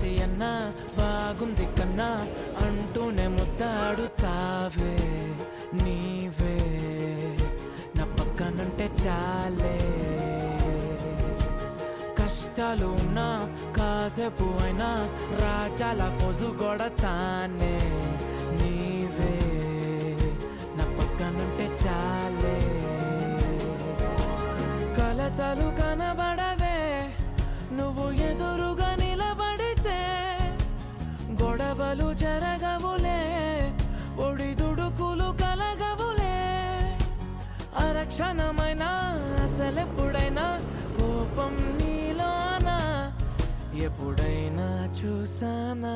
బాగున్నది అన్నా బాగుంది కన్నా అంటూనే ముద్దాడుతావే నీవే నా పక్కనుంటే చాలే కష్టాలు ఉన్నా కాసేపు అయినా రాజాల ఫోజు కొడతానే నీవే నా పక్కనుంటే చాలే కలతలు కనబడవే నువ్వు ఎదురుగా నిలబడితే గొడవలు జరగవులే ఒడిదుడుకులు కలగవులే అరక్షణమైనా అసలెప్పుడైనా కోపం నీలోనా ఎప్పుడైనా చూసానా